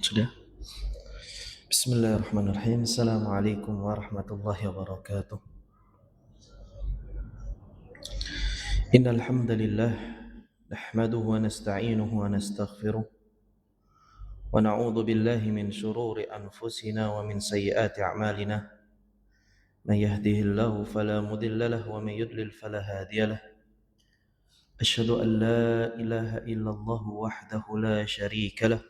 Sudah. Bismillahirrahmanirrahim. Assalamualaikum warahmatullahi wabarakatuh. Innal hamdalillah nahmaduhu wa nasta'inuhu wa nastaghfiruh wa na'udzu billahi min shururi anfusina wa min sayyiati a'malina. May yahdihillahu fala mudilla lahu wa may yudlil fala hadiya lahu. Asyhadu an la ilaha illallah wahdahu la syarika lahu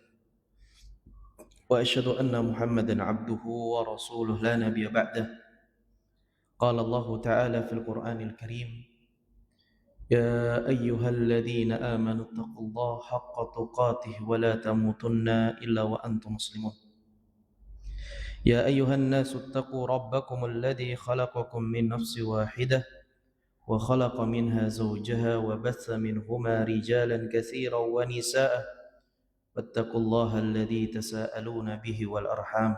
wa asyhadu anna Muhammadan 'abduhu wa rasuluhu la nabiyya ba'dahu. Qala Allah ta'ala fil Qur'anil Karim: يا أيها الذين آمنوا اتقوا الله حق تقاته ولا تموتن إلا وأنتم مسلمون. يا أيها الناس اتقوا ربكم الذي خلقكم من نفس واحدة وخلق منها زوجها وبث منهما رجالا كثيرا ونساء واتقوا الله الذي تساءلون به والأرحام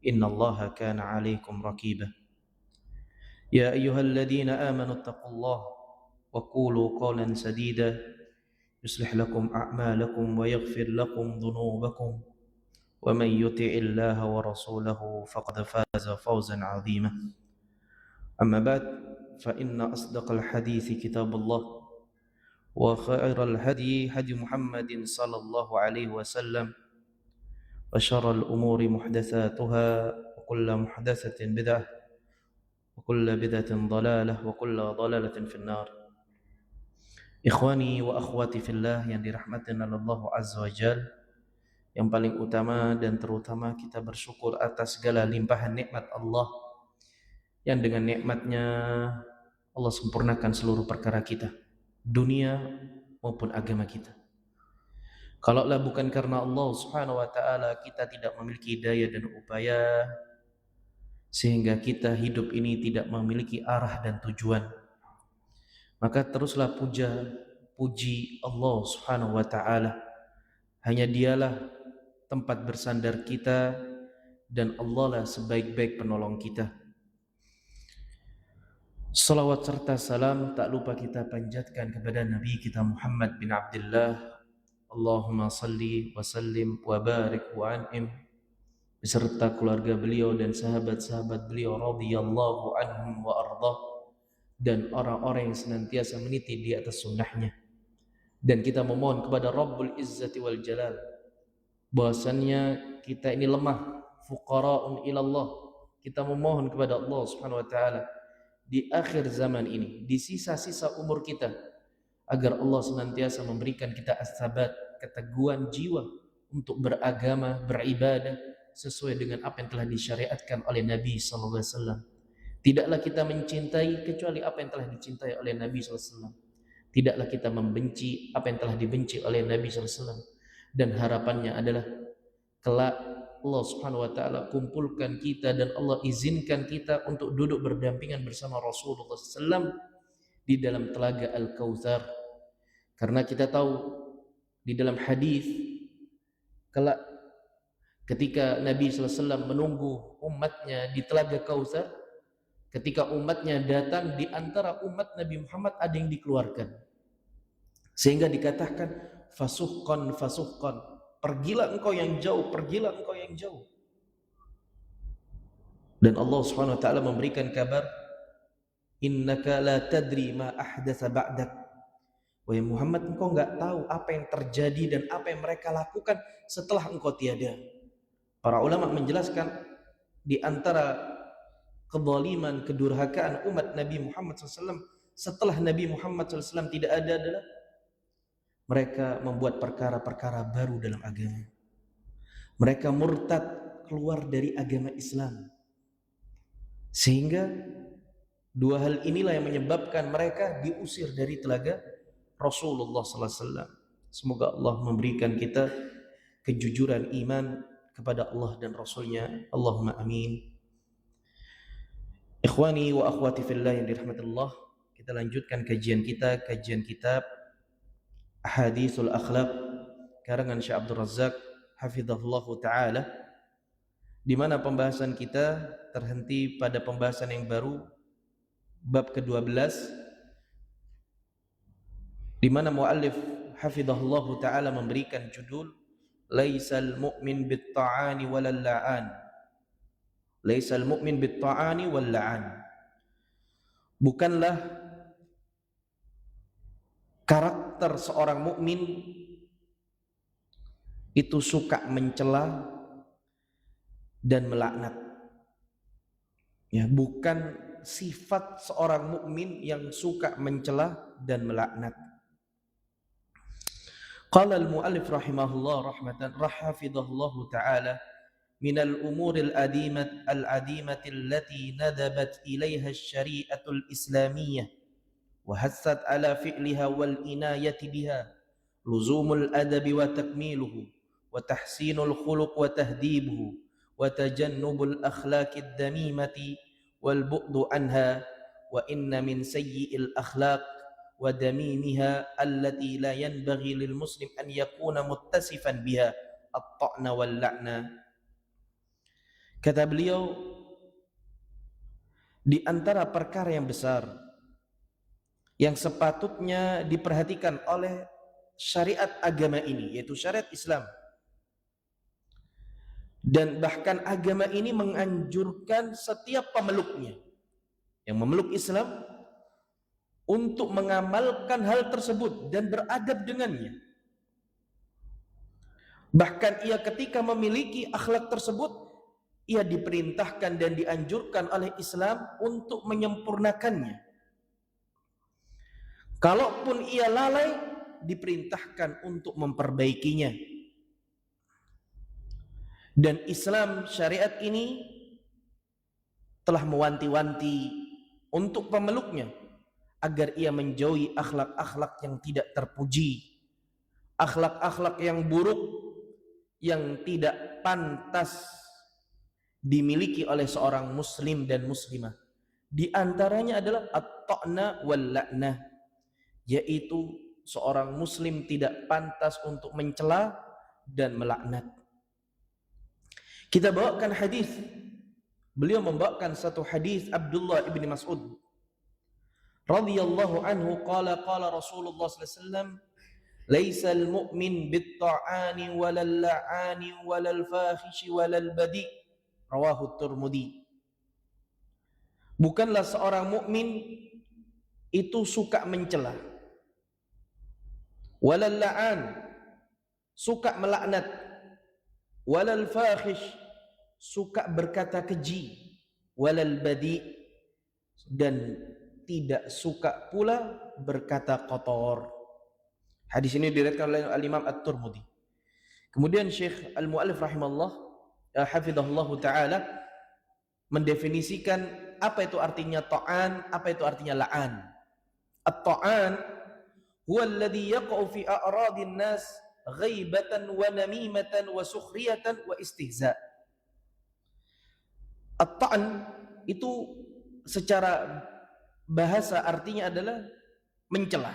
إن الله كان عليكم رقيبا. يا أيها الذين آمنوا اتقوا الله وقولوا قولا سديدا يصلح لكم أعمالكم ويغفر لكم ذنوبكم ومن يطع الله ورسوله فقد فاز فوزا عظيما. أما بعد فإن أصدق الحديث كتاب الله وخير الهدي هدي محمد صلى الله عليه وسلم وشر الأمور محدثاتها وكل محدثة بدعة وكل بدعة ضلالة وكل ضلالة في النار. Ikhwani wa akhwati fillah yang dirahmati oleh Allah Azza wa Jal, yang paling utama dan terutama kita bersyukur atas segala limpahan nikmat Allah yang dengan nikmatnya Allah sempurnakan seluruh perkara kita, dunia maupun agama kita. Kalaulah bukan karena Allah Subhanahu wa taala, kita tidak memiliki daya dan upaya sehingga kita hidup ini tidak memiliki arah dan tujuan. Maka teruslah puji Allah Subhanahu wa taala. Hanya Dialah tempat bersandar kita dan Allah lah sebaik-baik penolong kita. Salawat serta salam tak lupa kita panjatkan kepada Nabi kita Muhammad bin Abdullah. Allahumma salli wa sallim wa barik wa an'im beserta keluarga beliau dan sahabat-sahabat beliau radhiyallahu anhum wa ardhah, dan orang-orang yang senantiasa meniti di atas sunnahnya. Dan kita memohon kepada Rabbul Izzati wal Jalal bahwasannya kita ini lemah, fuqara'un ilallah. Kita memohon kepada Allah Subhanahu wa taala di akhir zaman ini, di sisa-sisa umur kita, agar Allah senantiasa memberikan kita as-sabat, keteguhan jiwa untuk beragama, beribadah sesuai dengan apa yang telah disyariatkan oleh Nabi sallallahu alaihi wasallam. Tidaklah kita mencintai kecuali apa yang telah dicintai oleh Nabi SAW. Tidaklah kita membenci apa yang telah dibenci oleh Nabi SAW. Dan harapannya adalah kelak Allah Subhanahu wa taala kumpulkan kita dan Allah izinkan kita untuk duduk berdampingan bersama Rasulullah SAW di dalam telaga Al-Kautsar. Karena kita tahu di dalam hadis kelak ketika Nabi SAW menunggu umatnya di telaga Kautsar, ketika umatnya datang, di antara umat Nabi Muhammad ada yang dikeluarkan, sehingga dikatakan fasuhqan fasuhqan, pergilah engkau yang jauh, pergilah engkau yang jauh. Dan Allah Subhanahu wa taala memberikan kabar, innaka la tadri ma ahdatsa ba'dak. Wahai Muhammad, engkau enggak tahu apa yang terjadi dan apa yang mereka lakukan setelah engkau tiada. Para ulama menjelaskan di antara kezaliman, kedurhakaan umat Nabi Muhammad SAW setelah Nabi Muhammad SAW tidak ada adalah mereka membuat perkara-perkara baru dalam agama. Mereka murtad, keluar dari agama Islam, sehingga dua hal inilah yang menyebabkan mereka diusir dari telaga Rasulullah SAW. Semoga Allah memberikan kita kejujuran iman kepada Allah dan Rasulnya. Allahumma amin. Ikhwani wa akhwati fillah yang dirahmati Allah, kita lanjutkan kajian kita, kajian kitab Ahaditsul Akhlaq karangan Syekh Abdul Razak hafizahullah taala, di mana pembahasan kita terhenti pada pembahasan yang baru, bab ke-12, di mana muallif hafizahullah taala memberikan judul laisal mu'min bit-ta'ani walal la'an. Laisal mu'min bit-ta'ani wal la'an. Bukanlah karakter seorang mukmin itu suka mencela dan melaknat. Ya, bukan sifat seorang mukmin yang suka mencela dan melaknat. Qala al-mu'allif rahimahullah rahmatan rahafidhahullahu ta'ala min al-umur al-adimati allati nadabat ilaiha asy-syari'atul islamiyyah wa hassat ala fi'liha wal inayati biha luzumul adabi wa takmiluhu wa tahsinul khuluq wa tahdibuhu wa tajannubul akhlaqid damimati wal bu'du anha wa inna min sayyi'il akhlaq wa damimiha allati la yanbaghi lil muslim an yakuna muttasifan biha at-ta'na wal la'na. Kata beliau, di antara perkara yang besar yang sepatutnya diperhatikan oleh syariat agama ini, yaitu syariat Islam, dan bahkan agama ini menganjurkan setiap pemeluknya yang memeluk Islam untuk mengamalkan hal tersebut dan beradab dengannya. Bahkan ia ketika memiliki akhlak tersebut, ia diperintahkan dan dianjurkan oleh Islam untuk menyempurnakannya. Kalaupun ia lalai, diperintahkan untuk memperbaikinya. Dan Islam syariat ini telah mewanti-wanti untuk pemeluknya agar ia menjauhi akhlak-akhlak yang tidak terpuji, akhlak-akhlak yang buruk yang tidak pantas dimiliki oleh seorang muslim dan muslimah. Di antaranya adalah at-ta'na wal la'nah, yaitu seorang muslim tidak pantas untuk mencela dan melaknat. Kita bawakan hadis. Beliau membawakan satu hadis Abdullah ibn Mas'ud radhiyallahu anhu qala Rasulullah sallallahu alaihi wasallam laisal mu'min bit-ta'ani walal la'ani walal fahishi walal badi, rawahu Tirmidzi. Bukanlah seorang mukmin itu suka mencela, walal la'an, suka melaknat, walal fahish, suka berkata keji, walal badi, dan tidak suka pula berkata kotor. Hadis ini diriwayatkan oleh Al-Imam At-Tirmidzi. Kemudian Syekh Al-Mu'allif rahimahullah hafizahullahu taala mendefinisikan apa itu artinya ta'an, apa itu artinya la'an. At-ta'an huwa alladhi yaqa'u fi a'radin nas ghaibatan wa namimatan wa sukhriyatan wa istihza. At-ta'an itu secara bahasa artinya adalah mencela.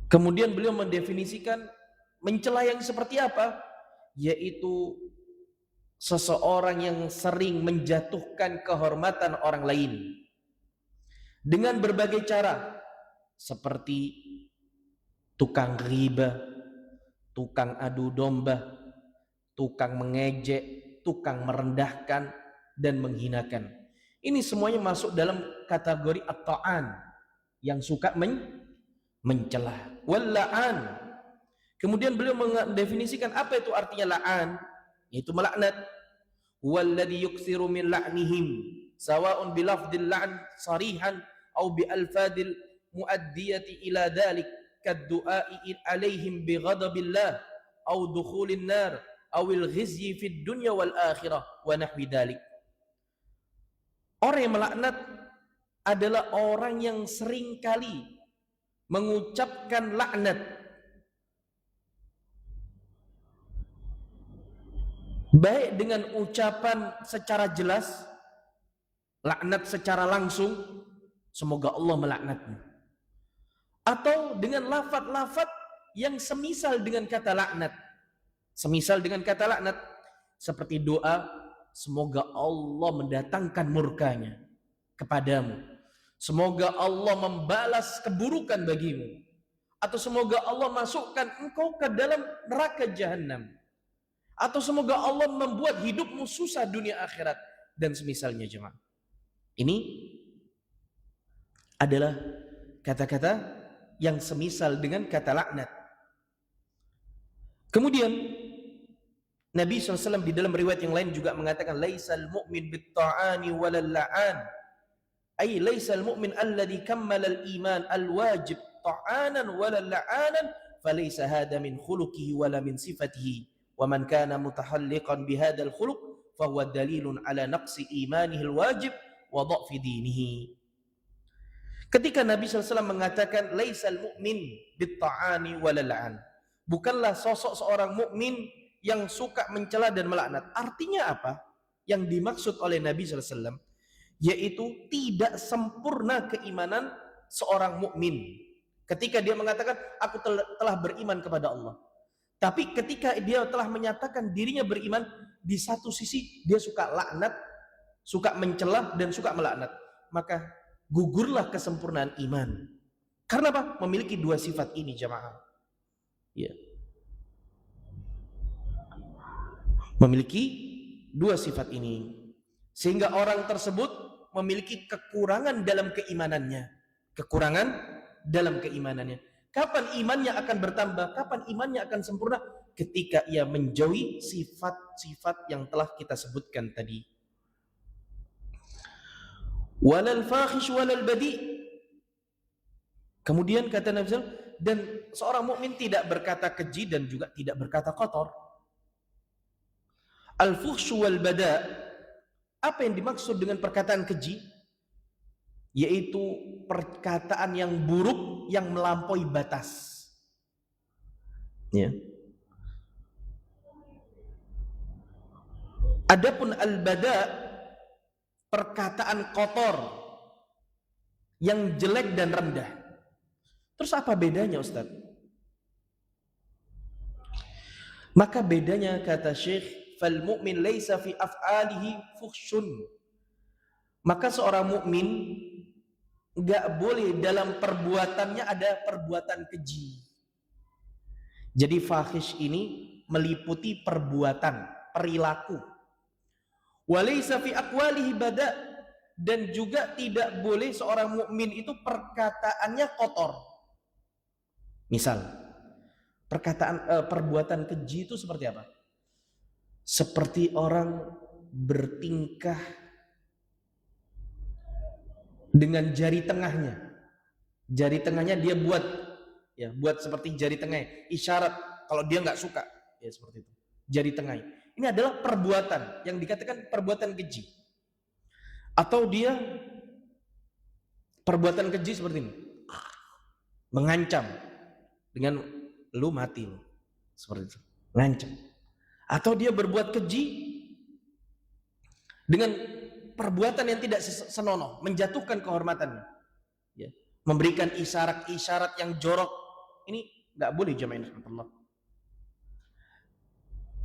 Kemudian beliau mendefinisikan mencela yang seperti apa? Yaitu seseorang yang sering menjatuhkan kehormatan orang lain dengan berbagai cara, seperti tukang riba, tukang adu domba, tukang mengejek, tukang merendahkan dan menghinakan. Ini semuanya masuk dalam kategori at-ta'an, yang suka mencela. Wal la'an. Kemudian beliau mendefinisikan apa itu artinya la'an, yaitu melaknat. Walladhi yuksiru min la'nihim sawa'un bilafdil la'n sarihan au bi alfadil muaddiyati ila dhalik kaddu'ai alaihim bi ghadabillah au dukhulin nar au il ghizyi fid dunya wal akhirah wa nahwi dhalik. Orang yang melaknat adalah orang yang sering kali mengucapkan laknat, baik dengan ucapan secara jelas, laknat secara langsung, semoga Allah melaknatmu, atau dengan lafaz-lafaz yang semisal dengan kata laknat. Semisal dengan kata laknat seperti doa, semoga Allah mendatangkan murkanya kepadamu, semoga Allah membalas keburukan bagimu, atau semoga Allah masukkan engkau ke dalam neraka jahanam, atau semoga Allah membuat hidupmu susah dunia akhirat, dan semisalnya jemaah. Ini adalah kata-kata yang semisal dengan kata laknat. Kemudian Nabi SAW di dalam riwayat yang lain juga mengatakan, laisal mu'min bit-ta'ani walal la'an, ay laisal mu'min alladhi kammala al-iman al-wajib ta'anan walal la'anan, falaysa hada min khuluqihi wala min sifatihi, wa man kana mutahalliqan bihadal khuluq fahuwa dalilun ala naqsi imanihi al-wajib wa dha'fi dinihi. Ketika Nabi SAW mengatakan laisal mu'min bit-ta'ani walal la'an, bukanlah sosok seorang mukmin yang suka mencela dan melaknat. Artinya apa? Yang dimaksud oleh Nabi SAW yaitu tidak sempurna keimanan seorang mukmin. Ketika dia mengatakan aku telah beriman kepada Allah, tapi ketika dia telah menyatakan dirinya beriman, di satu sisi dia suka laknat, suka mencela dan suka melaknat, maka gugurlah kesempurnaan iman. Karena apa? Memiliki dua sifat ini jamaah. Ya. Memiliki dua sifat ini, sehingga orang tersebut memiliki kekurangan dalam keimanannya. Kekurangan dalam keimanannya. Kapan imannya akan bertambah? Kapan imannya akan sempurna? Ketika ia menjauhi sifat-sifat yang telah kita sebutkan tadi. Walal fakhish walal badi. Kemudian kata Nabi SAW, dan seorang mukmin tidak berkata keji dan juga tidak berkata kotor. Al-fuhsyu wal bada, apa yang dimaksud dengan perkataan keji? Yaitu perkataan yang buruk yang melampaui batas. Ya. Adapun al-bada, perkataan kotor yang jelek dan rendah. Terus apa bedanya Ustaz? Maka bedanya kata Syekh, fal mu'min laisa fi af'alihi fuhsyun. Maka seorang mukmin enggak boleh dalam perbuatannya ada perbuatan keji. Jadi fahish ini meliputi perbuatan, perilaku. Walaysa fi aqwalihi bada, dan juga tidak boleh seorang mukmin itu perkataannya kotor. Misal, perbuatan keji itu seperti apa? Seperti orang bertingkah dengan jari tengahnya. Jari tengahnya dia buat seperti jari tengahnya, isyarat kalau dia nggak suka, ya seperti itu. Jari tengahnya. Ini adalah perbuatan yang dikatakan perbuatan keji. Atau dia perbuatan keji seperti ini, mengancam dengan lu mati lu, seperti itu, mengancam. Atau dia berbuat keji dengan perbuatan yang tidak senonoh, menjatuhkan kehormatannya, ya. Memberikan isyarat-isyarat yang jorok. Ini nggak boleh jamaah Allah.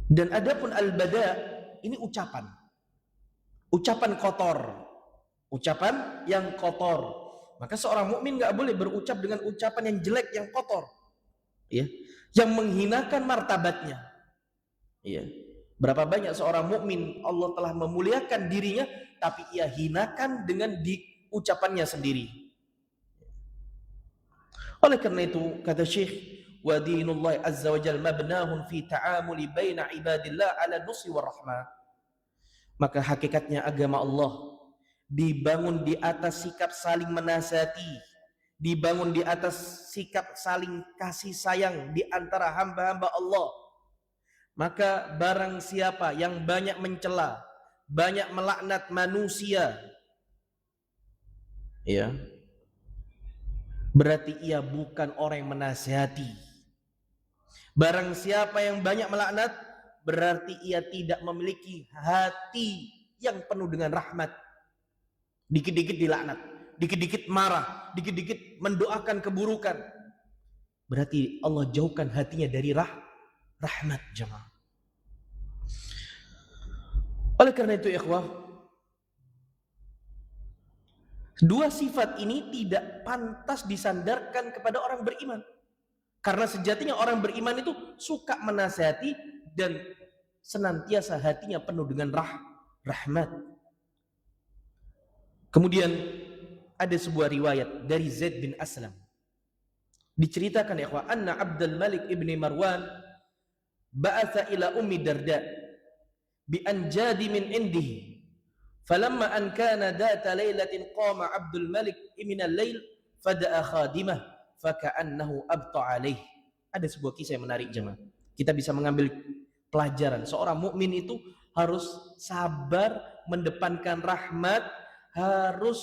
Dan adapun al-bada, ini ucapan kotor, ucapan yang kotor. Maka seorang mukmin nggak boleh berucap dengan ucapan yang jelek, yang kotor, ya, yang menghinakan martabatnya. Ya. Berapa banyak seorang mukmin Allah telah memuliakan dirinya, tapi ia hinakan dengan ucapannya sendiri. Oleh karena itu kata Syekh, wa dinullah azza wa jalla mabnahun fi ta'amuli baina ibadillah ala nusri wa rahmah. Maka hakikatnya agama Allah dibangun di atas sikap saling menasihati, dibangun di atas sikap saling kasih sayang di antara hamba-hamba Allah. Maka barang siapa yang banyak mencela, banyak melaknat manusia, ya, berarti ia bukan orang yang menasihati. Barang siapa yang banyak melaknat, berarti ia tidak memiliki hati yang penuh dengan rahmat. Dikit-dikit dilaknat, dikit-dikit marah, dikit-dikit mendoakan keburukan. Berarti Allah jauhkan hatinya dari rahmat jemaah. Oleh karena itu ikhwah, dua sifat ini tidak pantas disandarkan kepada orang beriman. Karena sejatinya orang beriman itu suka menasihati dan senantiasa hatinya penuh dengan rahmat. Kemudian ada sebuah riwayat dari Zaid bin Aslam. Diceritakan ya ikhwah, anna Abdul Malik ibni Marwan ba'atha ila Ummi Darda bi anjadi min indihi. Falamma an kana data lailatin qama Abdul Malik min al-lail fada'a khadimah faka'annahu abta alaih. Ada sebuah kisah yang menarik jemaah. Kita bisa mengambil pelajaran. Seorang mukmin itu harus sabar, mendepankan rahmat, harus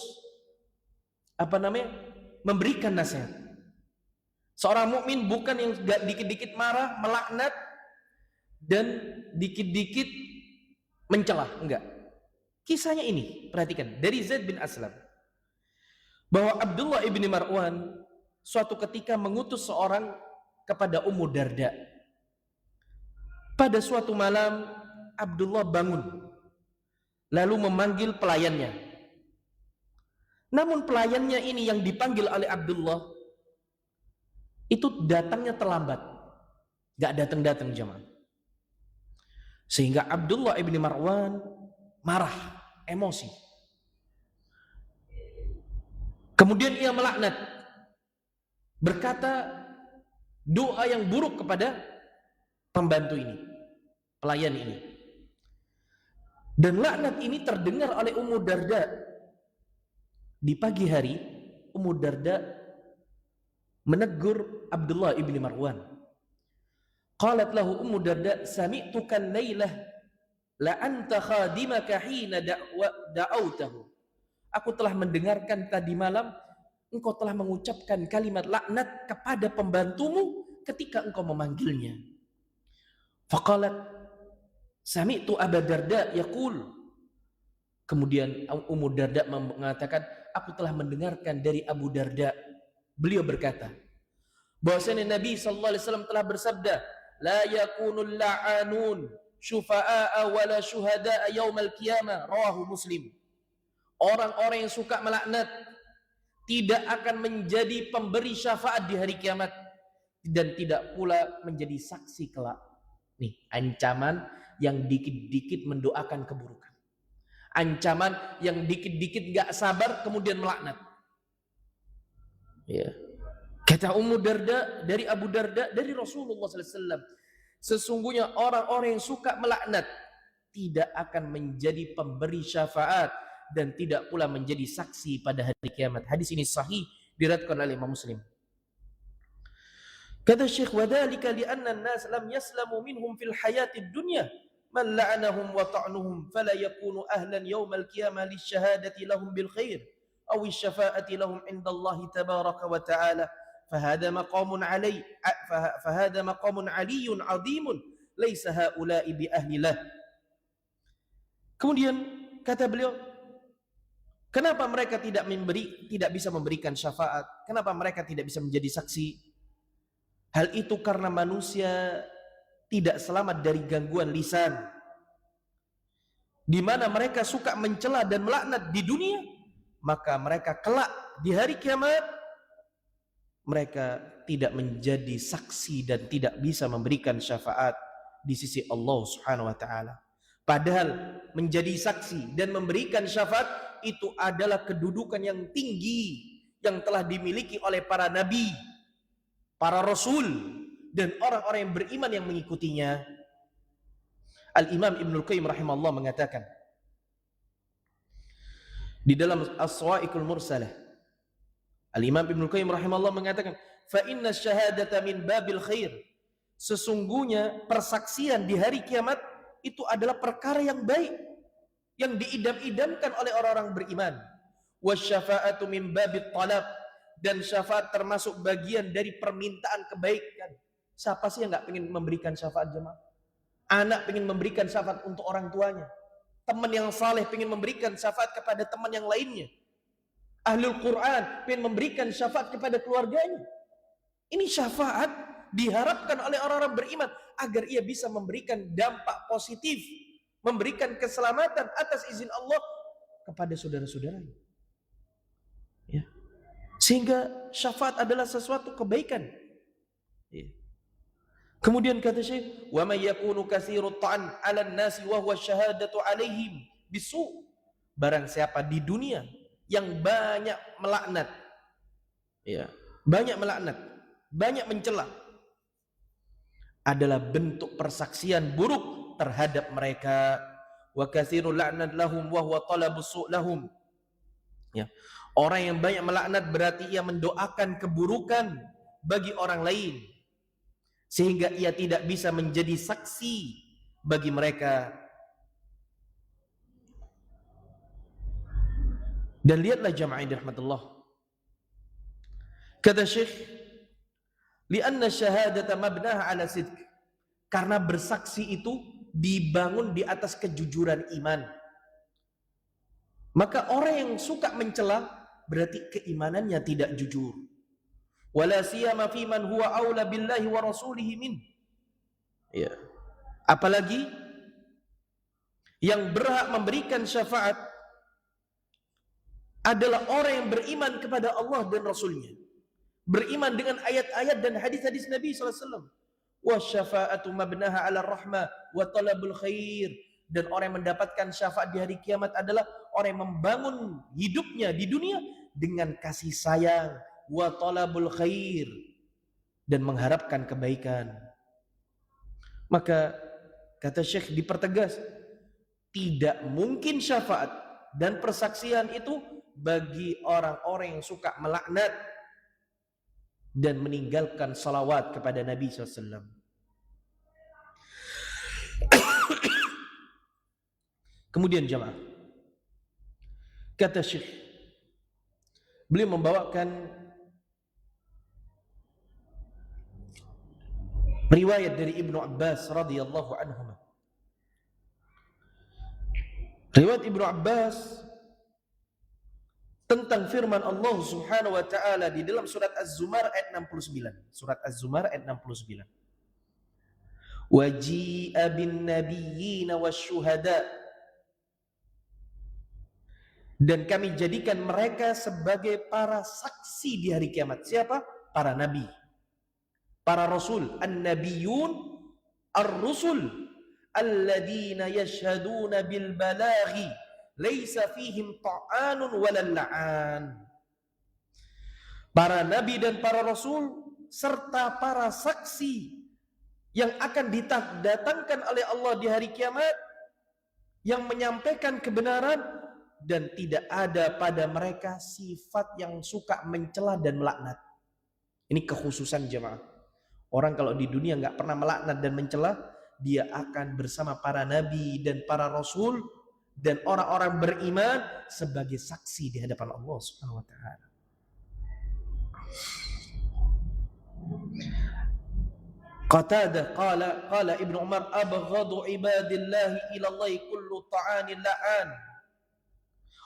memberikan nasihat. Seorang mukmin bukan yang dikit-dikit marah, melaknat dan dikit-dikit mencela, enggak. Kisahnya ini, perhatikan, dari Zaid bin Aslam, bahwa Abdullah ibni Marwan suatu ketika mengutus seorang kepada Ummu Darda. Pada suatu malam Abdullah bangun lalu memanggil pelayannya. Namun pelayannya ini yang dipanggil oleh Abdullah itu datangnya terlambat, gak datang-datang jemaah. Sehingga Abdullah ibni Marwan marah, emosi. Kemudian ia melaknat, berkata doa yang buruk kepada pembantu ini, pelayan ini. Dan laknat ini terdengar oleh Ummu Darda. Di pagi hari Ummu Darda menegur Abdullah ibni Marwan. Qalat lahu Ummu Darda, sami'tuka lailah la anta khadimaka hina da'autahu. Aku telah mendengarkan tadi malam engkau telah mengucapkan kalimat laknat kepada pembantumu ketika engkau memanggilnya. Faqalat sami'tu Abu Darda yaqul. Kemudian Ummu Darda mengatakan, aku telah mendengarkan dari Abu Darda. Beliau berkata, bahwasanya Nabi sallallahu alaihi wasallam telah bersabda, la yakunul la'anun syufa'a wala syuhada'a yaumal qiyamah, rawahu Muslim. Orang-orang yang suka melaknat tidak akan menjadi pemberi syafaat di hari kiamat dan tidak pula menjadi saksi kelak. Nih, ancaman yang dikit-dikit mendoakan keburukan. Ancaman yang dikit-dikit gak sabar kemudian melaknat. Ya. Kata Ummu Darda dari Abu Darda dari Rasulullah SAW, sesungguhnya orang-orang yang suka melaknat tidak akan menjadi pemberi syafaat dan tidak pula menjadi saksi pada hari kiamat. Hadis ini sahih, diriwayatkan oleh Imam Muslim. Kata Syekh, wadhalika li'anna an-nas lam yaslamu minhum fil hayatid dunya man la'anahum wa ta'nuhum fala yakunu ahlan yawmal qiyamah lisyahadati lahum bil khair aw asy-syafa'ati lahum indallahi tabaraka wa ta'ala. فهذا مقام علي عظيم ليس هؤلاء بأهل له. Kemudian kata beliau, kenapa mereka tidak bisa memberikan syafaat? Kenapa mereka tidak bisa menjadi saksi? Hal itu karena manusia tidak selamat dari gangguan lisan. Di mana mereka suka mencela dan melaknat di dunia, maka mereka kelak di hari kiamat mereka tidak menjadi saksi dan tidak bisa memberikan syafaat di sisi Allah Subhanahu wa taala. Padahal menjadi saksi dan memberikan syafaat itu adalah kedudukan yang tinggi yang telah dimiliki oleh para nabi, para rasul dan orang-orang yang beriman yang mengikutinya. Al-Imam Ibnul Qayyim rahimahullah mengatakan di dalam As-Sawa'iqul Mursalah, Al-Imam Ibnul Qayyim rahimahullah mengatakan, fa inna syahadata min babil khair. Sesungguhnya persaksian di hari kiamat itu adalah perkara yang baik yang diidam-idamkan oleh orang-orang beriman. Wasyafa'atu min babit talab, dan syafaat termasuk bagian dari permintaan kebaikan. Siapa sih yang enggak ingin memberikan syafaat jemaah? Anak ingin memberikan syafaat untuk orang tuanya. Teman yang saleh ingin memberikan syafaat kepada teman yang lainnya. Ahlul Quran ingin memberikan syafaat kepada keluarganya. Ini syafaat diharapkan oleh orang-orang beriman agar ia bisa memberikan dampak positif, memberikan keselamatan atas izin Allah kepada saudara-saudaranya. Ya. Sehingga syafaat adalah sesuatu kebaikan. Ya. Kemudian kata Syekh, "Wa may yakunu katsirut ta'an 'alan nasi wa huwa syahadatu 'alaihim bisu." Barang siapa di dunia yang banyak melaknat, ya, banyak melaknat, banyak mencela, adalah bentuk persaksian buruk terhadap mereka. Wa katsirul la'nat lahum wa huwa talabus su' lahum. Ya. Orang yang banyak melaknat berarti ia mendoakan keburukan bagi orang lain, sehingga ia tidak bisa menjadi saksi bagi mereka. Dan lihatlah jamaah rahmatullah, kata Syekh, lianna syahadata mabnaha ala sidq, karena bersaksi itu dibangun di atas kejujuran iman. Maka orang yang suka mencela berarti keimanannya tidak jujur. Wala siyama fi man huwa aula billahi wa rasulihi min. Ya. Apalagi yang berhak memberikan syafaat adalah orang yang beriman kepada Allah dan Rasulnya, beriman dengan ayat-ayat dan hadis-hadis Nabi SAW. Wa syafa'atu mabnaha ala rahmah wa talabul khair. Dan orang yang mendapatkan syafaat di hari kiamat adalah orang yang membangun hidupnya di dunia dengan kasih sayang, wa talabul khair, dan mengharapkan kebaikan. Maka kata Syekh dipertegas, tidak mungkin syafaat dan persaksian itu bagi orang-orang yang suka melaknat dan meninggalkan salawat kepada Nabi SAW. Kemudian jamaah, kata Syekh, beliau membawakan riwayat dari Ibnu Abbas radhiyallahu anhu. Riwayat Ibnu Abbas tentang firman Allah Subhanahu wa taala di dalam surat Az-Zumar ayat 69. Surat Az-Zumar ayat 69. Waji'a bin nabiyyin wasyuhada, dan kami jadikan mereka sebagai para saksi di hari kiamat. Siapa? Para nabi, para rasul, an-nabiyyun, ar-rusul, alladzina yashhaduna bil balaghi laisa fihim ta'anun walal la'an. Para nabi dan para rasul serta para saksi yang akan didatangkan oleh Allah di hari kiamat, yang menyampaikan kebenaran, dan tidak ada pada mereka sifat yang suka mencela dan melaknat. Ini kekhususan jemaah. Orang kalau di dunia nggak pernah melaknat dan mencela, dia akan bersama para nabi dan para rasul dan orang-orang beriman sebagai saksi di hadapan Allah Subhanahu wa taala. Qatadah qala Ibnu Umar abghadu ibadillahi ila Allah kullu ta'anil la'an.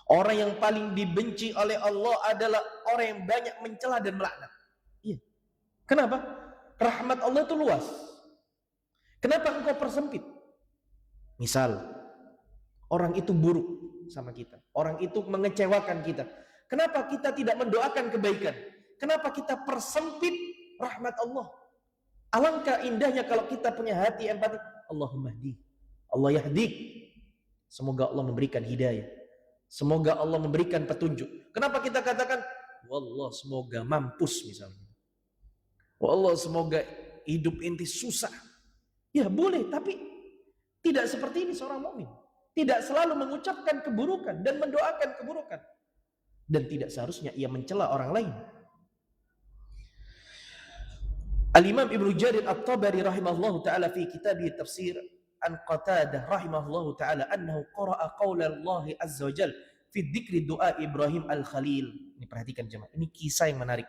Orang yang paling dibenci oleh Allah adalah orang yang banyak mencela dan melaknat. Iya. Kenapa? Rahmat Allah itu luas. Kenapa engkau persempit? Misal, orang itu buruk sama kita, orang itu mengecewakan kita. Kenapa kita tidak mendoakan kebaikan? Kenapa kita persempit rahmat Allah? Alangkah indahnya kalau kita punya hati empati. Allahumma hdi, Allah yahdik. Semoga Allah memberikan hidayah, semoga Allah memberikan petunjuk. Kenapa kita katakan wallah semoga mampus misalnya, wallah semoga hidup inti susah? Ya boleh, tapi tidak seperti ini seorang mukmin. Tidak selalu mengucapkan keburukan dan mendoakan keburukan, dan tidak seharusnya ia mencela orang lain. Al-Imam Ibnu Jarir At-Tabari rahimahullahu taala fi kitabih tafsir an Qatadah rahimahullahu taala annahu qara'a qaula Allah azza wa jalla fi dzikri doa Ibrahim al-Khalil. Ini perhatikan jemaah, ini kisah yang menarik.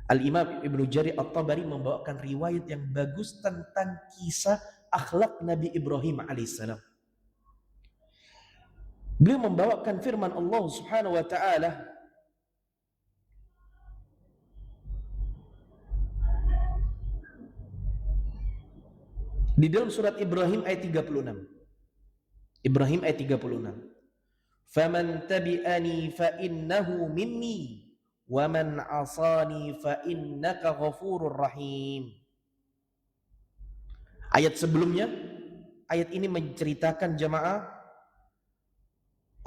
Al-Imam Ibnu Jarir At-Tabari membawakan riwayat yang bagus tentang kisah akhlak Nabi Ibrahim alaihissalam. Beliau membawakan firman Allah Subhanahu wa taala di dalam surat Ibrahim ayat 36. Ibrahim ayat 36. Faman tabi'ani fa innahu minni wa man 'asani fa innaka ghafurur rahim. Ayat sebelumnya, ayat ini menceritakan jemaah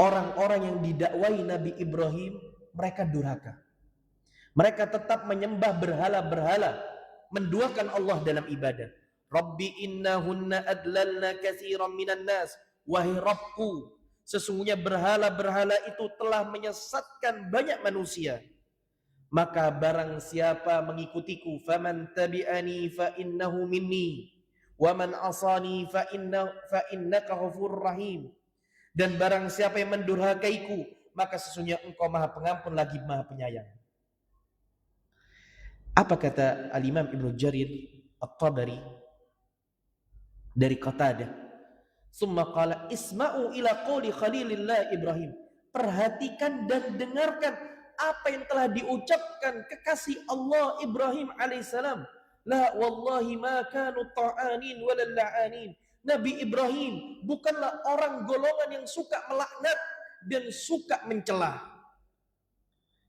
orang-orang yang didakwai Nabi Ibrahim, mereka durhaka. Mereka tetap menyembah berhala-berhala, menduakan Allah dalam ibadah. Rabbi innahunna adlalna katsiran minan nas. Wahai Rabbku, sesungguhnya berhala-berhala itu telah menyesatkan banyak manusia. Maka barang siapa mengikutiku, faman tabi'ani fa innahu minni wa man asani fa innaka ghafurur rahim. Dan barang siapa yang mendurhakaiku, maka sesungguhnya engkau Maha Pengampun lagi Maha Penyayang. Apa kata Al-Imam Ibnu Jarir At-Tabari dari Qatadah? Summa qala isma'u ila qawli Khalilillah Ibrahim. Perhatikan dan dengarkan apa yang telah diucapkan kekasih Allah Ibrahim alaihissalam. La wallahi ma kanu ta'anin walal la'anin. Nabi Ibrahim bukanlah orang golongan yang suka melaknat dan suka mencela.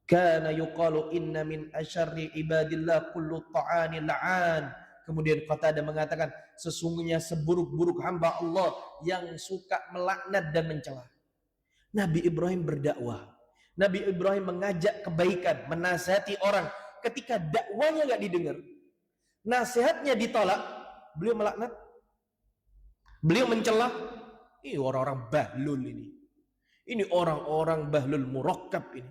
Kana yuqalu inna min asyarri ibadillah kullu ta'ani la'an. Kemudian Qatadah mengatakan sesungguhnya seburuk-buruk hamba Allah yang suka melaknat dan mencela. Nabi Ibrahim berdakwah. Nabi Ibrahim mengajak kebaikan, menasihati orang. Ketika dakwanya enggak didengar, nasihatnya ditolak, beliau melaknat, beliau mencela. Ini orang-orang bahlul ini. Ini orang-orang bahlul murakkab ini.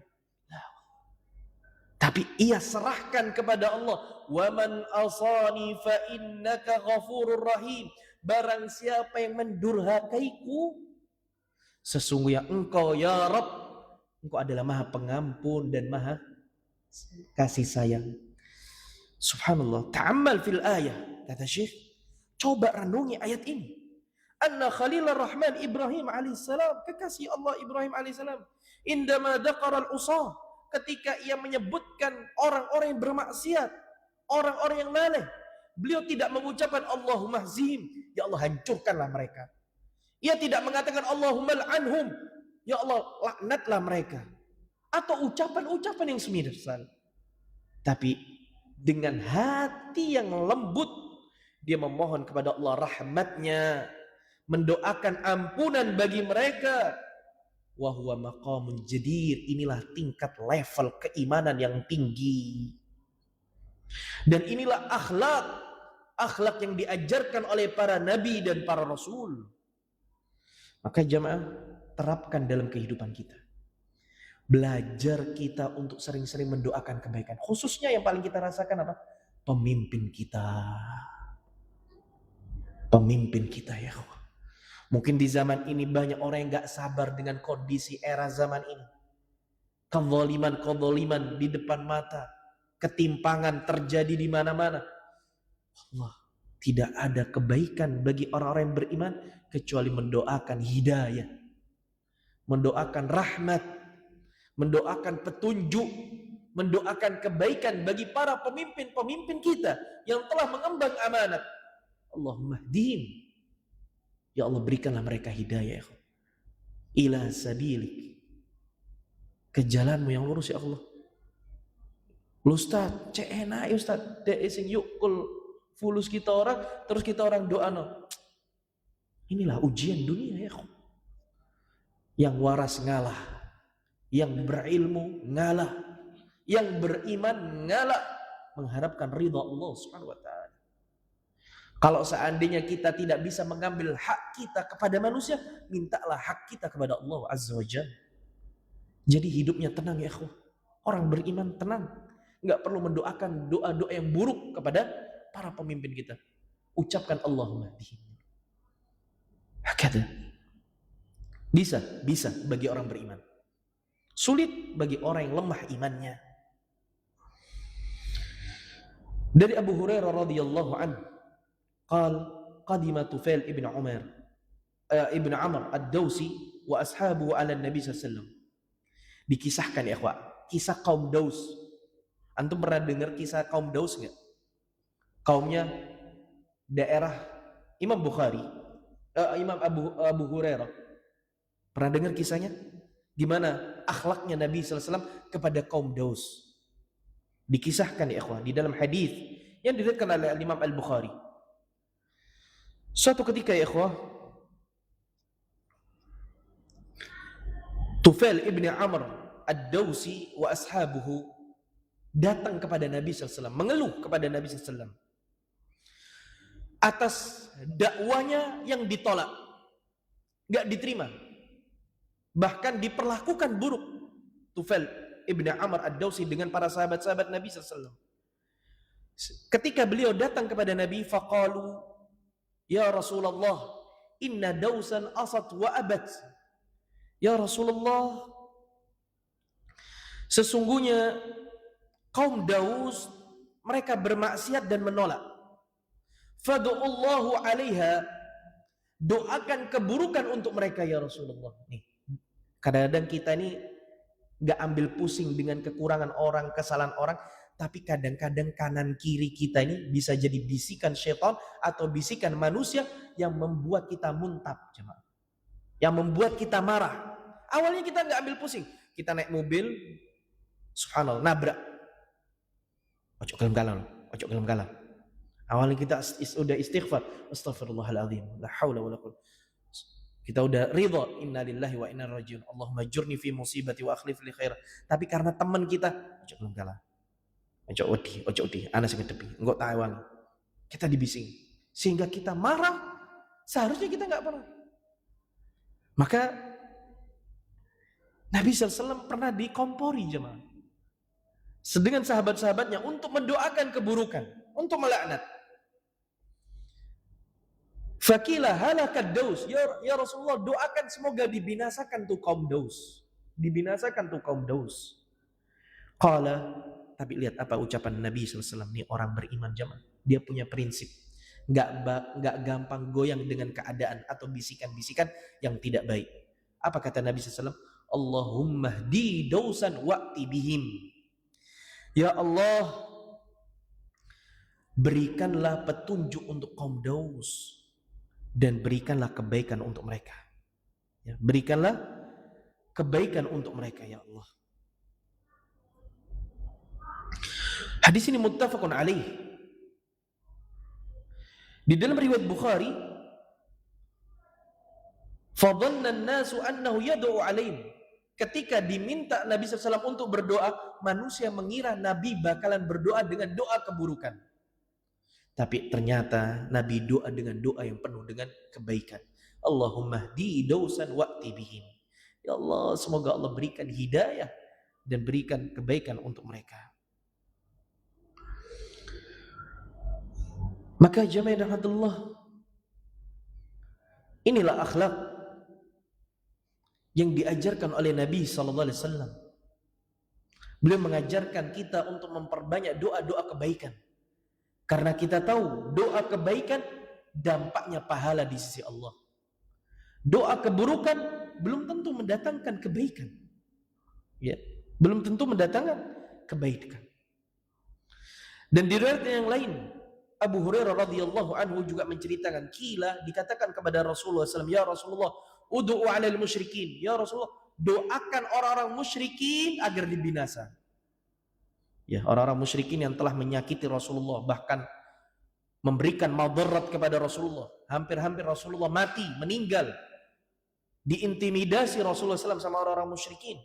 Tapi ia serahkan kepada Allah. Wa man asani fa innaka ghafurur rahim. Barang siapa yang mendurhakaiku, sesungguhnya engkau ya Rabb, engkau adalah Maha Pengampun dan Maha Kasih Sayang. Subhanallah. Ta'ammal fil ayah. Kata Syekh, coba renungi ayat ini. Anna Khalilur Rahman Ibrahim alaihissalam, kekasih Allah Ibrahim alaihissalam, indama daqara al-usah, ketika ia menyebutkan orang-orang yang bermaksiat, orang-orang yang lalai, beliau tidak mengucapkan Allahumma hzihim, ya Allah hancurkanlah mereka. Ia tidak mengatakan Allahumma al'anhum, ya Allah laknatlah mereka, atau ucapan-ucapan yang semisal. Tapi dengan hati yang lembut, dia memohon kepada Allah rahmatnya, mendoakan ampunan bagi mereka. Wa huwa maqamun jadir. Inilah tingkat level keimanan yang tinggi. Dan inilah akhlak yang diajarkan oleh para nabi dan para rasul. Maka jamaah, terapkan dalam kehidupan kita. Belajar kita untuk sering-sering mendoakan kebaikan. Khususnya yang paling kita rasakan apa? Pemimpin kita. Pemimpin kita ya Allah. Mungkin di zaman ini banyak orang yang gak sabar dengan kondisi era zaman ini. Kezaliman di depan mata. Ketimpangan terjadi di mana-mana. Allah, tidak ada kebaikan bagi orang-orang yang beriman kecuali mendoakan hidayah. Mendoakan rahmat. Mendoakan petunjuk. Mendoakan kebaikan bagi para pemimpin-pemimpin kita yang telah mengemban amanat. Allahumma hdihim. Ya Allah, berikanlah mereka hidayah ila sabilik, ke jalanmu yang lurus ya Allah. Lu Ustaz, cek enak ya Ustaz, dek sing yukul fulus kita orang, terus kita orang doa no. Inilah ujian dunia ya Allah. Yang waras ngalah, yang berilmu ngalah, yang beriman ngalah, mengharapkan ridha Allah Subhanahu wa taala. Kalau seandainya kita tidak bisa mengambil hak kita kepada manusia, mintalah hak kita kepada Allah Azza wa Jalla. Jadi hidupnya tenang ya akhwah. Orang beriman tenang. Enggak perlu mendoakan doa-doa yang buruk kepada para pemimpin kita. Ucapkan Allahumma bihim. Hakada. Bisa bagi orang beriman. Sulit bagi orang yang lemah imannya. Dari Abu Hurairah radhiyallahu anhu, qal qadima Tufail ibn Amr ad-Dawsi wa ashabuhu ala Nabi sallallahu alaihi wasallam. Dikisahkan ya akhwat, kisah kaum Daus. Antum pernah dengar kisah kaum Daus enggak? Kaumnya daerah Imam Bukhari, Imam Abu Hurairah. Pernah dengar kisahnya? Gimana akhlaknya Nabi sallallahu alaihi wasallam kepada kaum Daus? Dikisahkan ya akhwat di dalam hadis yang diriwayatkan oleh Imam Al-Bukhari. Suatu ketika ya ikhwah, Tufail ibn Amr ad-Dawsi wa ashabuhu datang kepada Nabi SAW, mengeluh kepada Nabi SAW atas dakwanya yang ditolak, gak diterima, bahkan diperlakukan buruk Tufail ibn Amr ad-Dawsi dengan para sahabat-sahabat Nabi SAW. Ketika beliau datang kepada Nabi, faqalu ya Rasulullah inna Dawsan asat wa abad. Ya Rasulullah, sesungguhnya kaum Daus mereka bermaksiat dan menolak. Fad'ullahu 'alaiha, doakan keburukan untuk mereka ya Rasulullah. Nih, kadang-kadang kita ini enggak ambil pusing dengan kekurangan orang, kesalahan orang, tapi kadang-kadang kanan kiri kita ini bisa jadi bisikan syaitan atau bisikan manusia yang membuat kita muntab, jemaah. Yang membuat kita marah. Awalnya kita enggak ambil pusing. Kita naik mobil, subhanallah, nabrak. Ojo gelem kalah, ojo gelem kalah. Awalnya kita udah istighfar, astaghfirullahaladzim, la haula wala quwwata. Kita udah ridha, inna lillahi wa inna ilaihi rajiun. Allahumma jurni fi musibati wa akhlif li khair. Tapi karena teman kita, ojo gelem kalah. Ojo wedi, ana sing ngedepi, engko tak awal. Kita dibising. Sehingga kita marah, seharusnya kita enggak pernah. Maka Nabi SAW pernah dikompori jemaah dengan sahabat-sahabatnya untuk mendoakan keburukan, untuk melaknat. Fakila halakad Daus, ya Rasulullah, doakan semoga dibinasakan tuh kaum Daus. Dibinasakan tuh kaum Daus. Qala, tapi lihat apa ucapan Nabi SAW, ini orang beriman jemaah. Dia punya prinsip. Enggak gampang goyang dengan keadaan atau bisikan-bisikan yang tidak baik. Apa kata Nabi SAW? Allahumma hdi Dausan wa'ti bihim. Ya Allah, berikanlah petunjuk untuk kaum Daus dan berikanlah kebaikan untuk mereka. Ya, berikanlah kebaikan untuk mereka ya Allah. Hadis ini muttafaqun alaih. Di dalam riwayat Bukhari, fadhanna an-nasu annahu yad'u alaihim. Ketika diminta Nabi SAW untuk berdoa, manusia mengira Nabi bakalan berdoa dengan doa keburukan. Tapi ternyata Nabi doa dengan doa yang penuh dengan kebaikan. Allahumma hdi Dausan wa'ti bihim. Ya Allah, semoga Allah berikan hidayah dan berikan kebaikan untuk mereka. Maka jamaah rahmatullah, inilah akhlak yang diajarkan oleh Nabi SAW. Beliau mengajarkan kita untuk memperbanyak doa-doa kebaikan. Karena kita tahu doa kebaikan dampaknya pahala di sisi Allah. Doa keburukan belum tentu mendatangkan kebaikan. Ya, belum tentu mendatangkan kebaikan. Dan di riwayat yang lain, Abu Hurairah radhiyallahu anhu juga menceritakan, kila dikatakan kepada Rasulullah SAW, ya Rasulullah, ud'u 'alal musyrikin. Ya Rasulullah, doakan orang-orang musyrikin agar dibinasa. Ya, orang-orang musyrikin yang telah menyakiti Rasulullah, bahkan memberikan madarat kepada Rasulullah. Hampir-hampir Rasulullah mati, meninggal. Diintimidasi Rasulullah SAW sama orang-orang musyrikin.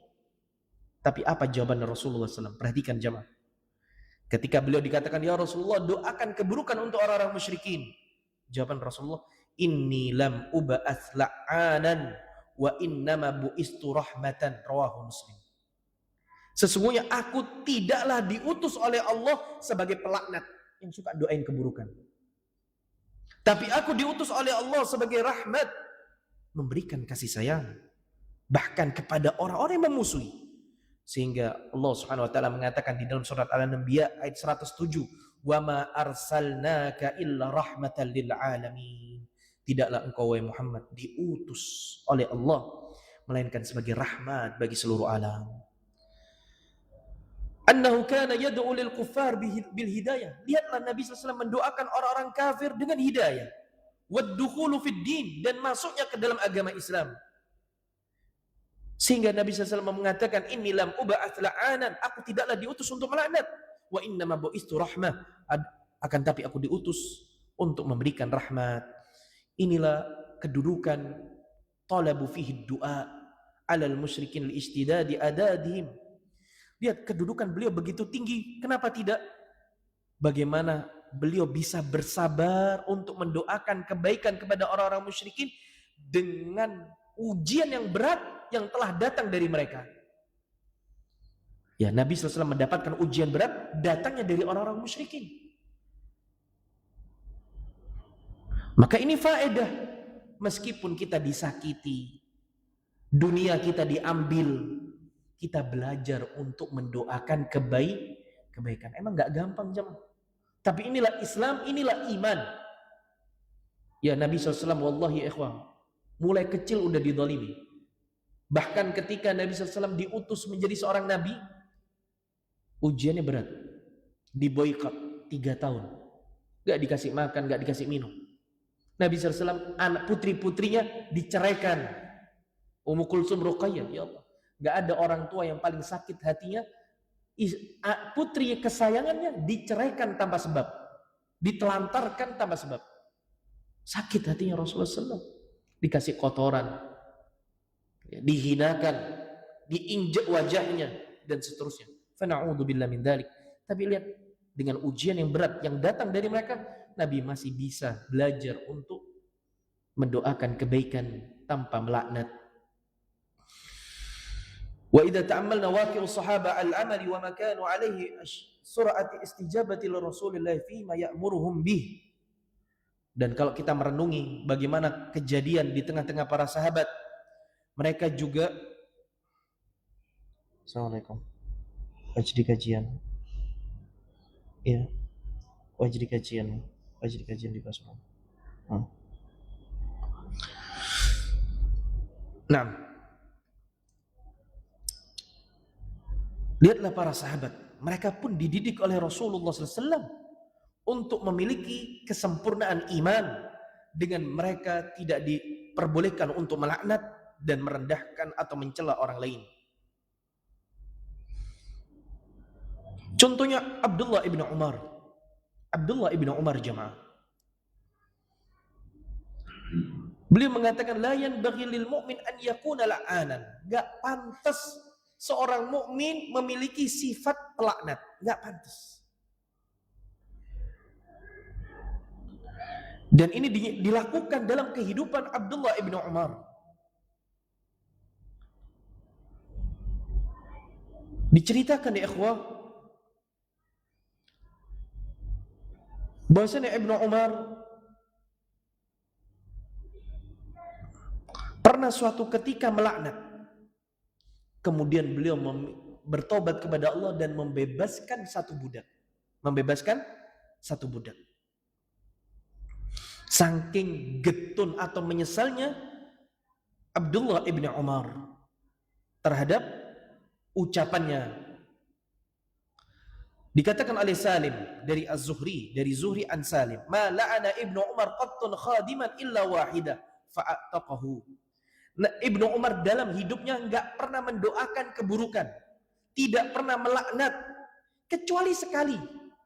Tapi apa jawaban Rasulullah SAW? Perhatikan jemaah. Ketika beliau dikatakan, ya Rasulullah, doakan keburukan untuk orang-orang musyrikin. Jawaban Rasulullah, inni lam uba'ats la'anan wa innama bu'istu rahmatan, rawahu Muslim. Sesungguhnya aku tidaklah diutus oleh Allah sebagai pelaknat yang suka doain keburukan. Tapi aku diutus oleh Allah sebagai rahmat, memberikan kasih sayang bahkan kepada orang-orang yang memusuhi. Sehingga Allah Subhanahu wa taala mengatakan di dalam surat Al-Anbiya ayat 107, "Wa ma arsalnaka illa rahmatan lil alamin." Tidaklah engkau wahai Muhammad diutus oleh Allah melainkan sebagai rahmat bagi seluruh alam. Annahu kana yad'u lil kuffar bil hidayah. Lihatlah Nabi SAW mendoakan orang-orang kafir dengan hidayah. Wad-dukhulu fid din, dan masuknya ke dalam agama Islam. Sehingga Nabi SAW mengatakan, inni lam uba'ats la'anan, aku tidaklah diutus untuk melaknat. Wa innama bu'istu rahmah, akan tapi aku diutus untuk memberikan rahmat. Inilah kedudukan talabu fihi du'a alal musyrikin al-istidadi adadihim. Lihat kedudukan beliau begitu tinggi. Kenapa tidak? Bagaimana beliau bisa bersabar untuk mendoakan kebaikan kepada orang-orang musyrikin dengan ujian yang berat yang telah datang dari mereka. Ya, Nabi SAW mendapatkan ujian berat datangnya dari orang-orang musyrikin. Maka ini faedah, meskipun kita disakiti, dunia kita diambil, kita belajar untuk mendoakan kebaikan. Emang gak gampang, jemaah. Tapi inilah Islam, inilah iman. Ya, Nabi SAW, wallahi ikhwan, mulai kecil udah didolimi. Bahkan ketika Nabi SAW diutus menjadi seorang Nabi, ujiannya berat. Diboykot 3 tahun. Gak dikasih makan, gak dikasih minum. Nabi SAW, anak putri-putrinya diceraikan. Ummu Kulsum, Ruqayyah, ya Allah. Gak ada orang tua yang paling sakit hatinya, putri kesayangannya diceraikan tanpa sebab, ditelantarkan tanpa sebab. Sakit hatinya Rasulullah SAW. Dikasih kotoran, dihinakan, diinjak wajahnya, dan seterusnya. Fana'udzubillah min dzalik. Tapi lihat, dengan ujian yang berat yang datang dari mereka, Nabi masih bisa belajar untuk mendoakan kebaikan tanpa melaknat. Wa idza ta'ammalna waqi'us sahaba al-amali wa ma kanu 'alaihi sur'ati istijabati lirasulillah fi ma ya'muruhum bih. Dan kalau kita merenungi bagaimana kejadian di tengah-tengah para sahabat, mereka juga Assalamualaikum. Wajib kajian. Iya. Wajib kajian di Pasuruan. Nah, lihatlah para sahabat, mereka pun dididik oleh Rasulullah SAW untuk memiliki kesempurnaan iman, dengan mereka tidak diperbolehkan untuk melaknat dan merendahkan atau mencela orang lain. Contohnya Abdullah ibn Umar jamaah. Beliau mengatakan la yanbaghi lil mu'min an yakuna la'anan. Enggak pantas seorang mukmin memiliki sifat pelaknat, enggak pantas. Dan ini dilakukan dalam kehidupan Abdullah ibn Umar. Diceritakan ya ikhwah, bahwasanya Ibnu Umar pernah suatu ketika melaknat. Kemudian beliau bertobat kepada Allah dan membebaskan satu budak. Saking getun atau menyesalnya Abdullah ibn Umar terhadap ucapannya. Dikatakan oleh Salim dari Az-Zuhri, dari Zuhri an Salim, ma la'ana Ibnu Umar qattun khadiman illa wahida fa'ataqahu. Nah, Ibnu Umar dalam hidupnya enggak pernah mendoakan keburukan, tidak pernah melaknat kecuali sekali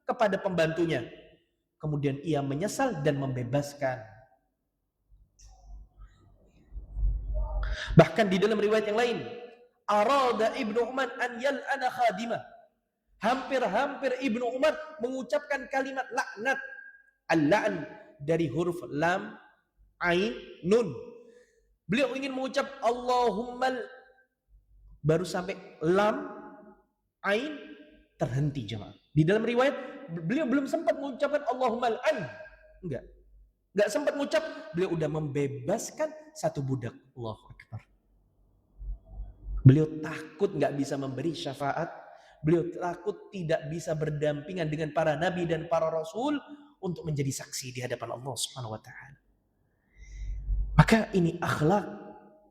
kepada pembantunya. Kemudian ia menyesal dan membebaskan. Bahkan di dalam riwayat yang lain, arada Ibnu Umar an yal'ana khadimah. Hampir-hampir Ibnu Umar mengucapkan kalimat laknat. Al-la'n dari huruf lam, ain, nun. Beliau ingin mengucap Allahumma, baru sampai lam, ain, terhenti jemaah. Di dalam riwayat beliau belum sempat mengucapkan Allahumma al-an. Enggak sempat mengucap, beliau udah membebaskan satu budak. Allahu Akbar. Beliau takut enggak bisa memberi syafaat. Beliau takut tidak bisa berdampingan dengan para nabi dan para rasul untuk menjadi saksi di hadapan Allah Subhanahu wa taala. Maka ini akhlak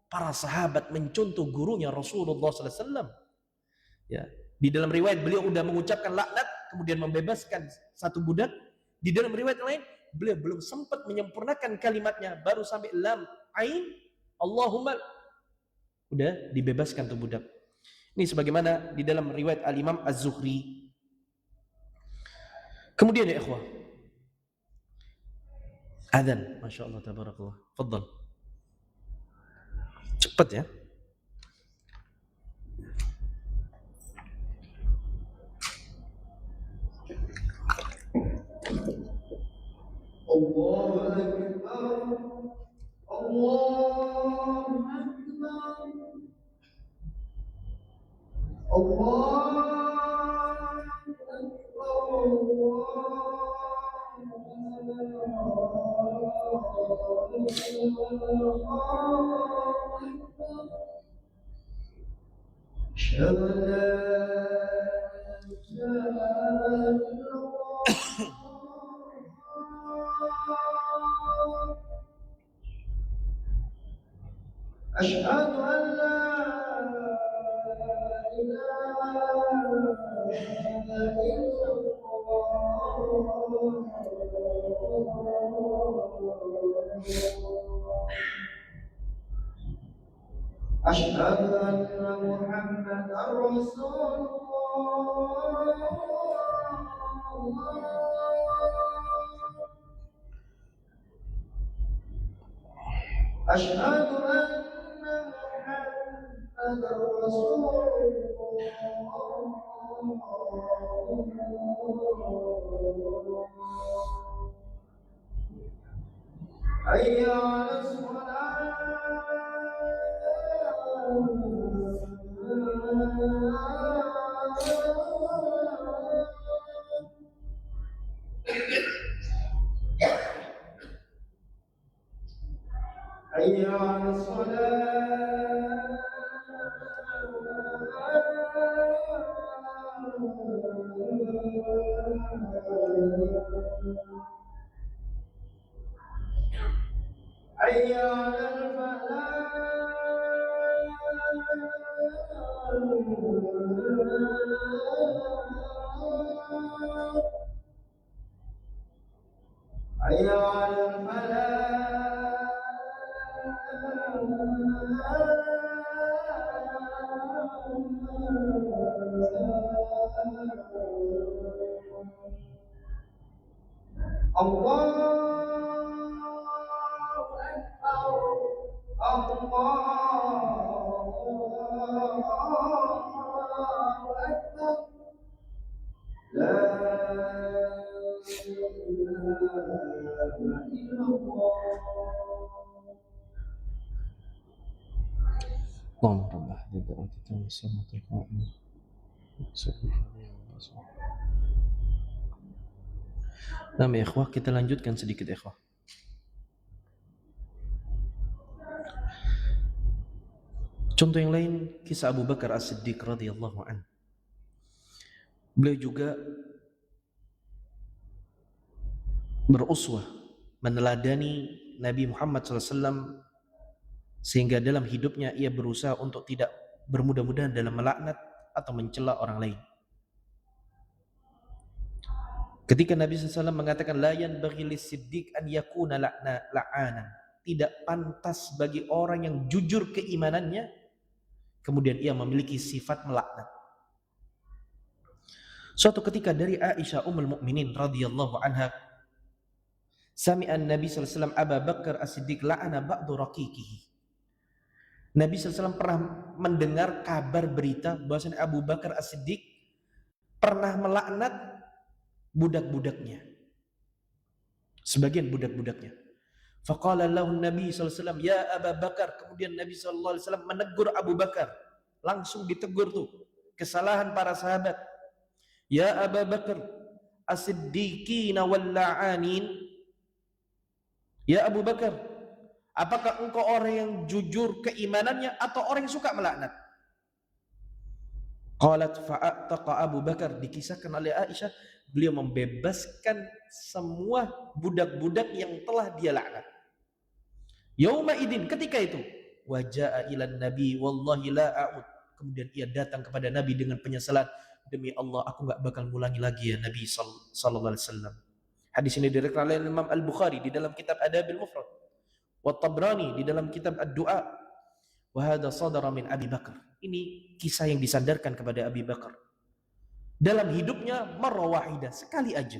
para sahabat mencontoh gurunya Rasulullah sallallahu alaihi wasallam. Ya, di dalam riwayat beliau sudah mengucapkan laknat kemudian membebaskan satu budak. Di dalam riwayat lain beliau belum sempat menyempurnakan kalimatnya, baru sampai lam, ain, Allahumma, udah dibebaskan tuh budak. Ini sebagaimana di dalam riwayat Al-Imam Az-Zuhri. Kemudian ya ikhwah, Adzan, Masya Allah, tabarakallah. Fadhal. Cepat ya. Allahu Akbar. Allahu Akbar. Allahu Akbar. أشهد أن لا إله إلا الله. أشهد أن لا إله إلا الله. أشهد أن محمدا رسول الله. أشهد أن محمدا رسول الله. حي على الصلاة. حي على الصلاة. حي على الفلاح. حي على الفلاح. الله أكبر. الله أكبر. لا إله إلا الله. اللهم رب هذه الدعوة التامة والصلاة القائمة. Nah, ya ikhwah, kita lanjutkan sedikit ikhwah. Contoh yang lain, kisah Abu Bakar As-Siddiq radhiyallahu anhu. Beliau juga beruswah, meneladani Nabi Muhammad SAW, sehingga dalam hidupnya ia berusaha untuk tidak bermudah-mudahan dalam melaknat atau mencela orang lain. Ketika Nabi SAW mengatakan la yanbaghi lis-siddiq an yakuna la'anan, tidak pantas bagi orang yang jujur keimanannya kemudian ia memiliki sifat melaknat. Suatu ketika dari Aisyah Ummul Mukminin radhiyallahu anha, sami'an Nabi sallallahu alaihi wasallam Abu Bakar As-Siddiq la'ana ba'du raqiqihi. Nabi sallallahu alaihi wasallam pernah mendengar kabar berita bahwasanya Abu Bakar As-Siddiq pernah melaknat budak-budaknya, sebagian budak-budaknya. Faqala lahu Nabi sallallahu alaihi wasallam, ya Abu Bakar. Kemudian Nabi sallallahu alaihi wasallam menegur Abu Bakar. Langsung ditegur tuh kesalahan para sahabat. Ya Abu Bakar, as-siddiqina wal la'anin. Ya Abu Bakar, apakah engkau orang yang jujur keimanannya atau orang yang suka melaknat? Qalat fa'ataqa Abu Bakar. Dikisahkan oleh Aisyah, beliau membebaskan semua budak-budak yang telah dia laknat. Yauma idin, ketika itu, waja'a ilan nabi wallahi la a'ud. Kemudian ia datang kepada Nabi dengan penyesalan, demi Allah aku enggak bakal ngulangi lagi ya Nabi sallallahu alaihi wasallam. Hadis ini diriwayatkan oleh Imam Al-Bukhari di dalam kitab Adabil Mufrad, wa Tabrani di dalam kitab Ad-Du'a. Wa hadha sadara min Abi Bakar. Ini kisah yang disandarkan kepada Abi Bakar. Dalam hidupnya marra wahidah, sekali aja.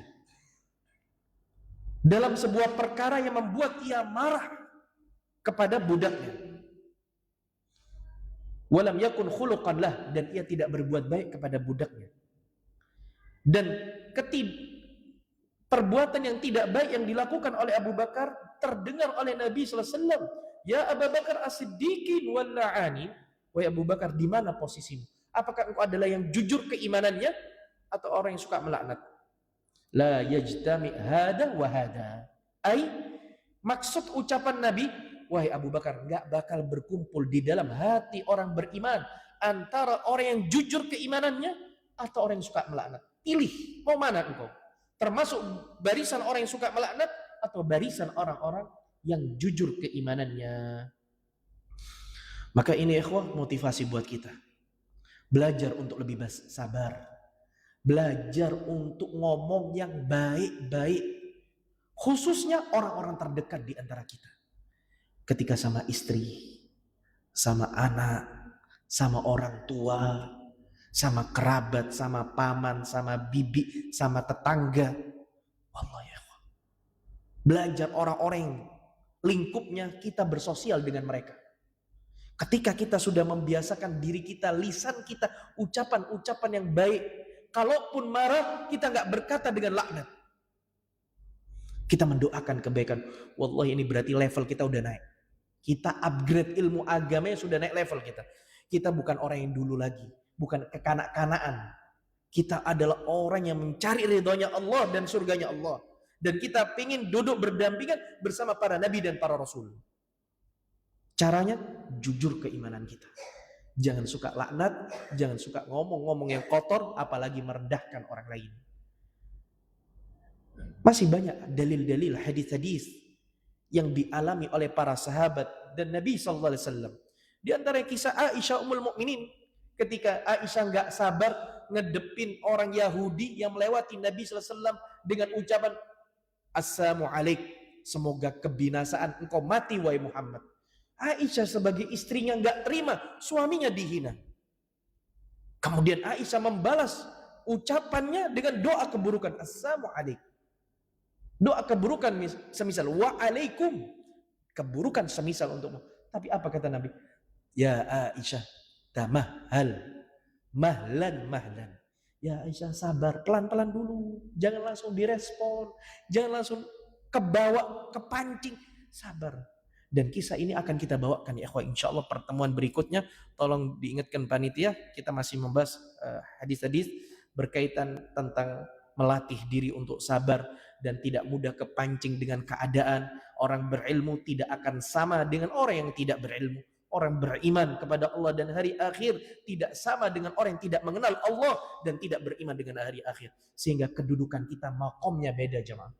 dalam sebuah perkara yang membuat ia marah kepada budaknya. Walam yakun khuluqan lah, dan ia tidak berbuat baik kepada budaknya. Dan perbuatan yang tidak baik yang dilakukan oleh Abu Bakar terdengar oleh Nabi sallallahu alaihi wasallam. Ya Abu Bakar as-siddiqin wal la'ani. Wahai Abu Bakar, di mana posisimu? Apakah engkau adalah yang jujur keimanannya atau orang yang suka melaknat? La yajtami hada wa hada. Maksud ucapan Nabi, wahai Abu Bakar, enggak bakal berkumpul di dalam hati orang beriman antara orang yang jujur keimanannya atau orang yang suka melaknat. Pilih, mau mana engkau? Termasuk barisan orang yang suka melaknat atau barisan orang-orang yang jujur keimanannya. Maka ini ikhwah motivasi buat kita. Belajar untuk lebih sabar. Belajar untuk ngomong yang baik-baik. Khususnya orang-orang terdekat di antara kita. Ketika sama istri, sama anak, sama orang tua, sama kerabat, sama paman, sama bibi, sama tetangga. Allah ya Allah. Belajar orang-orang lingkupnya kita bersosial dengan mereka. Ketika kita sudah membiasakan diri kita, lisan kita, ucapan-ucapan yang baik. Kalaupun marah, kita nggak berkata dengan laknat. Kita mendoakan kebaikan. Wallahi ini berarti level kita udah naik. Kita upgrade ilmu agamanya, sudah naik level kita. Kita bukan orang yang dulu lagi. Bukan kekanak-kanaan. Kita adalah orang yang mencari ridhonya Allah dan surganya Allah. Dan kita ingin duduk berdampingan bersama para nabi dan para rasul. Caranya jujur keimanan kita. Jangan suka laknat, jangan suka ngomong-ngomong yang kotor, apalagi merendahkan orang lain. Masih banyak dalil-dalil hadis-hadis yang dialami oleh para sahabat dan Nabi sallallahu alaihi wasallam. Di antara kisah Aisyah Ummul Mukminin, ketika Aisyah nggak sabar ngedepin orang Yahudi yang melewati Nabi sallallahu alaihi wasallam dengan ucapan Assalamu alaik, semoga kebinasaan engkau mati wahai Muhammad. Aisyah sebagai istrinya nggak terima suaminya dihina. Kemudian Aisyah membalas ucapannya dengan doa keburukan. Assalamu alaik. Doa keburukan semisal wa alaikum. Keburukan semisal untukmu. Tapi apa kata Nabi? Ya Aisyah, tamahal. Mahlan. Ya Aisyah, sabar. Pelan-pelan dulu. Jangan langsung direspon. Jangan langsung kebawa, kepancing. Sabar. Dan kisah ini akan kita bawakan ya ikhwah, insyaallah pertemuan berikutnya. Tolong diingatkan panitia, kita masih membahas hadis-hadis berkaitan tentang melatih diri untuk sabar dan tidak mudah kepancing dengan keadaan. Orang berilmu tidak akan sama dengan orang yang tidak berilmu. Orang beriman kepada Allah dan hari akhir tidak sama dengan orang yang tidak mengenal Allah dan tidak beriman dengan hari akhir. Sehingga kedudukan kita makomnya beda jemaah.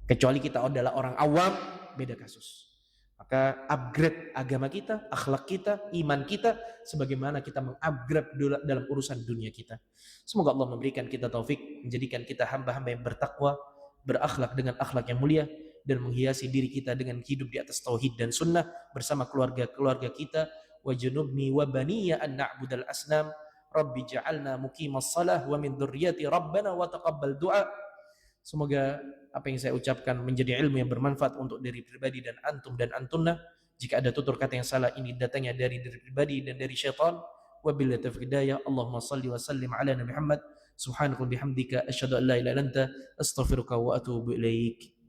Kecuali kita adalah orang awam, beda kasus. Maka upgrade agama kita, akhlak kita, iman kita, sebagaimana kita mengupgrade dalam urusan dunia kita. Semoga Allah memberikan kita taufik, menjadikan kita hamba-hamba yang bertakwa, berakhlak dengan akhlak yang mulia, dan menghiasi diri kita dengan hidup di atas tauhid dan sunnah bersama keluarga-keluarga kita. Wa junubni wa baniya an na'budal asnam. Rabbi ja'alna muqimas salah wa min dzurriyyati rabbana wa taqabbal du'a. Semoga apa yang saya ucapkan menjadi ilmu yang bermanfaat untuk diri pribadi dan antum dan antunna. Jika ada tutur kata yang salah, ini datangnya dari diri pribadi dan dari syaitan. Wabillahi taufiq hidayah. Allahumma salli wa sallim ala Nabi Muhammad. Subhanaka bihamdika asyhadu an la ilaha illa anta astaghfiruka wa atubu ilaik.